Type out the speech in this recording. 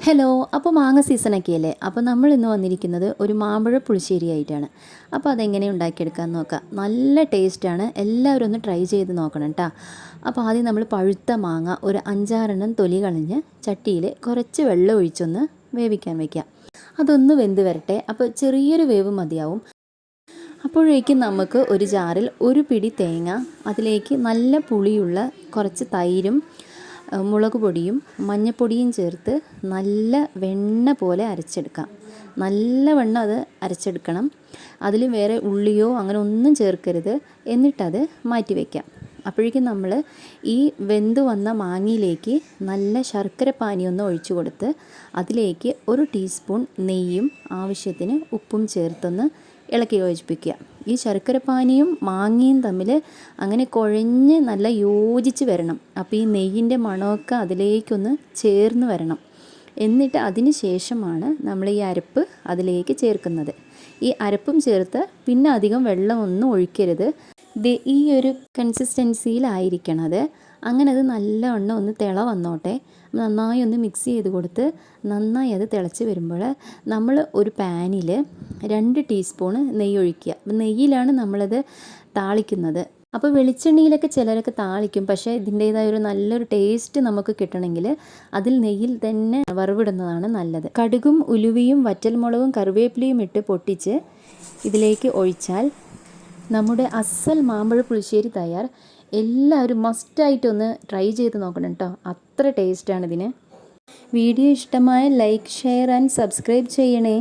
Hello. അപ്പോൾ മാങ്ങ സീസണൊക്കെ അല്ലേ? അപ്പോൾ നമ്മൾ ഇന്ന് വന്നിരിക്കുന്നത് ഒരു മാമ്പഴ പുളിശ്ശേരി ആയിട്ടാണ്. അപ്പോൾ അതെങ്ങനെ ഉണ്ടാക്കിയെടുക്കാമെന്ന് നോക്കാം. നല്ല ടേസ്റ്റാണ്. എല്ലാവരും ഒന്ന് ട്രൈ ചെയ്ത് നോക്കണം കേട്ടോ. അപ്പോൾ ആദ്യം നമ്മൾ പഴുത്ത മാങ്ങ ഒരു 5-6 തൊലി കളഞ്ഞ് ചട്ടിയിൽ കുറച്ച് വെള്ളം ഒഴിച്ചൊന്ന് വേവിക്കാൻ വയ്ക്കാം. അതൊന്ന് വെന്ത് വരട്ടെ. അപ്പോൾ ചെറിയൊരു വേവ് മതിയാവും. അപ്പോഴേക്കും നമുക്ക് ഒരു ജാറിൽ ഒരു പിടി തേങ്ങ, അതിലേക്ക് നല്ല പുളിയുള്ള കുറച്ച് തൈരും മുളക് പൊടിയും മഞ്ഞൾപ്പൊടിയും ചേർത്ത് നല്ല വെണ്ണ പോലെ അരച്ചെടുക്കാം. നല്ല വെണ്ണ അത് അരച്ചെടുക്കണം. അതിൽ വേറെ ഉള്ളിയോ അങ്ങനെ ഒന്നും ചേർക്കരുത്. എന്നിട്ടത് മാറ്റി വയ്ക്കാം. അപ്പോഴേക്കും നമ്മൾ ഈ വെന്ത് വന്ന മാങ്ങയിലേക്ക് നല്ല ശർക്കര പാനിയൊന്ന് ഒഴിച്ചു കൊടുത്ത് അതിലേക്ക് 1 ടീസ്പൂൺ നെയ്യും ആവശ്യത്തിന് ഉപ്പും ചേർത്തൊന്ന് ഇളക്കി യോജിപ്പിക്കുക. ഈ ശർക്കരപ്പാനിയും മാങ്ങയും തമ്മിൽ അങ്ങനെ കുഴഞ്ഞ് നല്ല യോജിച്ച് വരണം. അപ്പോൾ ഈ നെയ്യിൻ്റെ മണമൊക്കെ അതിലേക്കൊന്ന് ചേർന്ന് വരണം. എന്നിട്ട് അതിന് ശേഷമാണ് നമ്മൾ ഈ അരപ്പ് അതിലേക്ക് ചേർക്കുന്നത്. ഈ അരപ്പും ചേർത്ത് പിന്നെ അധികം വെള്ളമൊന്നും ഒഴിക്കരുത്. ഈ ഒരു കൺസിസ്റ്റൻസിയിലായിരിക്കണത്. അങ്ങനെ അത് നല്ലവണ്ണം ഒന്ന് തിള വന്നോട്ടെ. നന്നായി ഒന്ന് മിക്സ് ചെയ്ത് കൊടുത്ത് നന്നായി അത് തിളച്ച് വരുമ്പോൾ നമ്മൾ ഒരു പാനിൽ 2 ടീസ്പൂണ് നെയ്യ് ഒഴിക്കുക. നെയ്യിലാണ് നമ്മളത് താളിക്കുന്നത്. അപ്പോൾ വെളിച്ചെണ്ണയിലൊക്കെ ചിലരൊക്കെ താളിക്കും. പക്ഷേ ഇതിൻ്റേതായ ഒരു നല്ലൊരു ടേസ്റ്റ് നമുക്ക് കിട്ടണമെങ്കിൽ അതിൽ നെയ്യിൽ തന്നെ വറവിടുന്നതാണ് നല്ലത്. കടുകും ഉലുവയും വറ്റൽമുളകും കറിവേപ്പിലയും ഇട്ട് പൊട്ടിച്ച് ഇതിലേക്ക് ഒഴിച്ചാൽ നമ്മുടെ അസൽ മാമ്പഴ പുളിശ്ശേരി തയ്യാർ. എല്ലാവരും മസ്റ്റായിട്ടൊന്ന് ട്രൈ ചെയ്ത് നോക്കണം കേട്ടോ. അത്ര ടേസ്റ്റാണ് ഇതിന്. വീഡിയോ ഇഷ്ടമായ ലൈക്ക്, ഷെയർ ആൻഡ് സബ്സ്ക്രൈബ് ചെയ്യണേ.